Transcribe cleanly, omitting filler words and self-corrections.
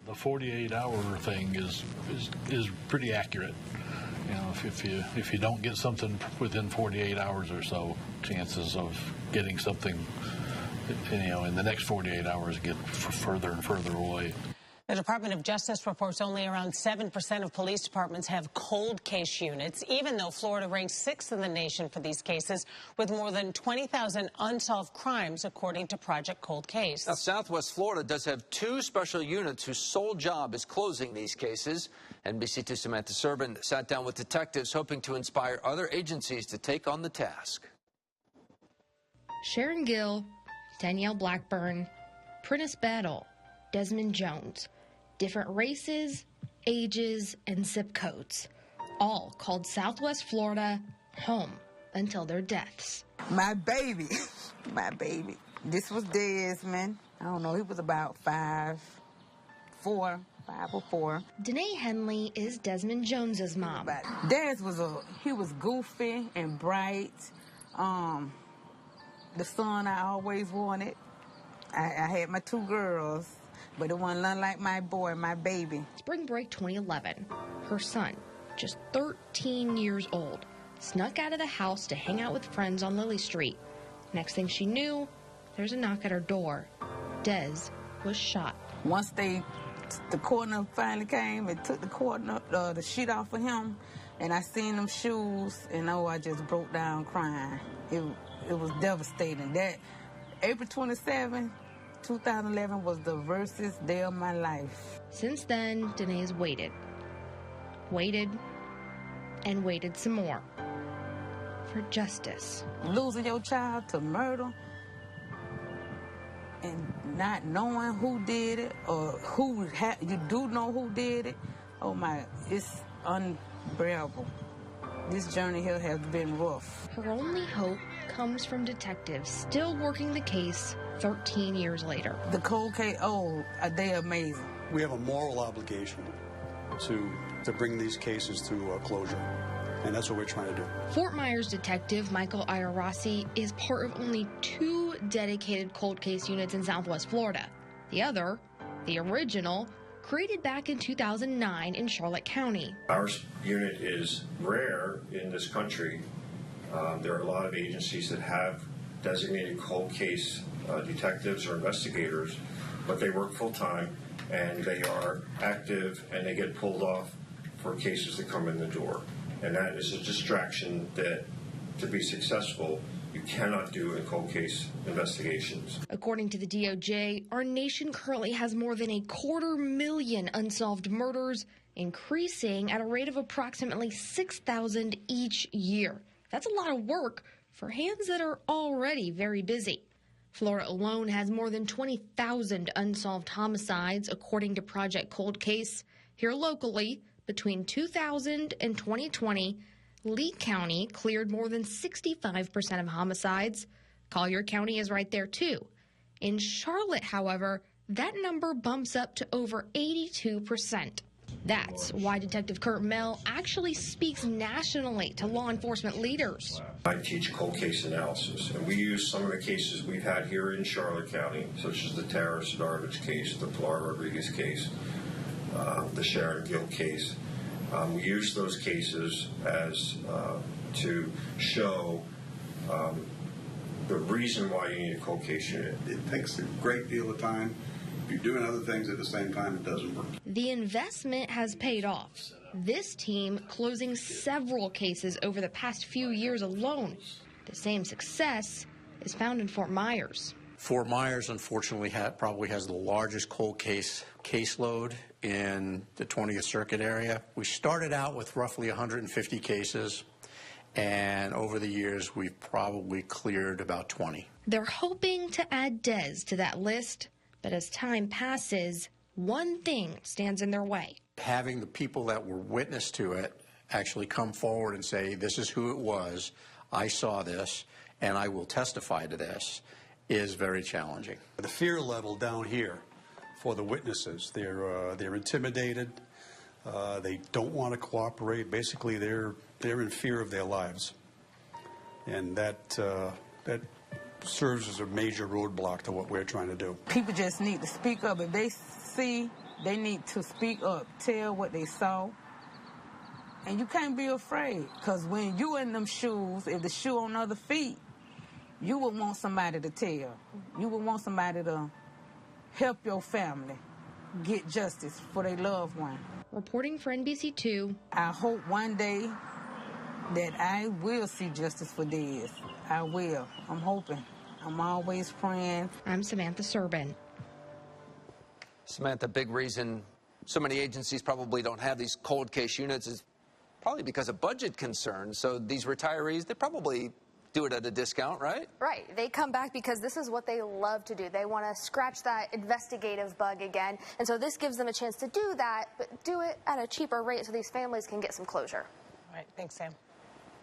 The 48-hour thing is pretty accurate. You know, if you don't get something within 48 hours or so, chances of getting something, you know, in the next 48 hours get further and further away. The Department of Justice reports only around 7% of police departments have cold case units, even though Florida ranks 6th in the nation for these cases, with more than 20,000 unsolved crimes, according to Project Cold Case. Now, Southwest Florida does have 2 special units whose sole job is closing these cases. NBC2's Samantha Serban sat down with detectives hoping to inspire other agencies to take on the task. Sharon Gill, Danielle Blackburn, Prentice Battle, Desmond Jones. Different races, ages, and zip codes, all called Southwest Florida home until their deaths. My baby, my baby. This was Desmond. I don't know, he was about 5 or 4. Danae Henley is Desmond Jones's mom. Des he was goofy and bright. The son I always wanted. I had my 2 girls. But it wasn't nothing like my boy, my baby. Spring break 2011. Her son, just 13 years old, snuck out of the house to hang out with friends on Lily Street. Next thing she knew, there's a knock at her door. Des was shot. Once the coroner finally came and took the sheet off of him, and I seen them shoes, and I just broke down crying. It was devastating. That April 27th, 2011 was the worstest day of my life. Since then, Danae's waited, and waited some more for justice. Losing your child to murder and not knowing who did it or you do know who did it, oh my, it's unbearable. This journey here has been rough. Her only hope comes from detectives still working the case 13 years later. The cold case, they're amazing. We have a moral obligation to bring these cases to a closure, and that's what we're trying to do. Fort Myers detective Michael Iarossi is part of only 2 dedicated cold case units in Southwest Florida. The other, the original, created back in 2009 in Charlotte County. Our unit is rare in this country. There are a lot of agencies that have designated cold case detectives or investigators, but they work full-time and they are active and they get pulled off for cases that come in the door. And that is a distraction that, to be successful, you cannot do in cold case investigations. According to the DOJ, our nation currently has more than 250,000 unsolved murders, increasing at a rate of approximately 6,000 each year. That's a lot of work for hands that are already very busy. Florida alone has more than 20,000 unsolved homicides, according to Project Cold Case. Here locally, between 2000 and 2020, Lee County cleared more than 65% of homicides. Collier County is right there, too. In Charlotte, however, that number bumps up to over 82%. That's why Detective Kurt Mell actually speaks nationally to law enforcement leaders. I teach cold case analysis, and we use some of the cases we've had here in Charlotte County, such as the Tara Sidarovich case, the Pilar Rodriguez case, the Sharon Gill case. We use those cases as to show the reason why you need a cold case unit. It takes a great deal of time. If you're doing other things at the same time, it doesn't work. The investment has paid off. This team closing several cases over the past few years alone. The same success is found in Fort Myers. Fort Myers, unfortunately, probably has the largest cold case caseload in the 20th Circuit area. We started out with roughly 150 cases, and over the years, we've probably cleared about 20. They're hoping to add Des to that list, but as time passes, one thing stands in their way. Having the people that were witness to it actually come forward and say, this is who it was, I saw this, and I will testify to this, is very challenging. The fear level down here for the witnesses, they're intimidated, they don't want to cooperate. Basically, they're in fear of their lives, and that serves as a major roadblock to what we're trying to do. People just need to speak up. If they see, they need to speak up, tell what they saw. And you can't be afraid, because when you in them shoes, if the shoe on other feet, you would want somebody to tell. You would want somebody to help your family get justice for their loved one. Reporting for NBC2. I hope one day that I will see justice for Dez. I will. I'm hoping. I'm always praying. I'm Samantha Serban. Samantha, big reason so many agencies probably don't have these cold case units is probably because of budget concerns. So these retirees, they probably do it at a discount, right? Right. They come back because this is what they love to do. They want to scratch that investigative bug again. And so this gives them a chance to do that, but do it at a cheaper rate so these families can get some closure. All right. Thanks, Sam.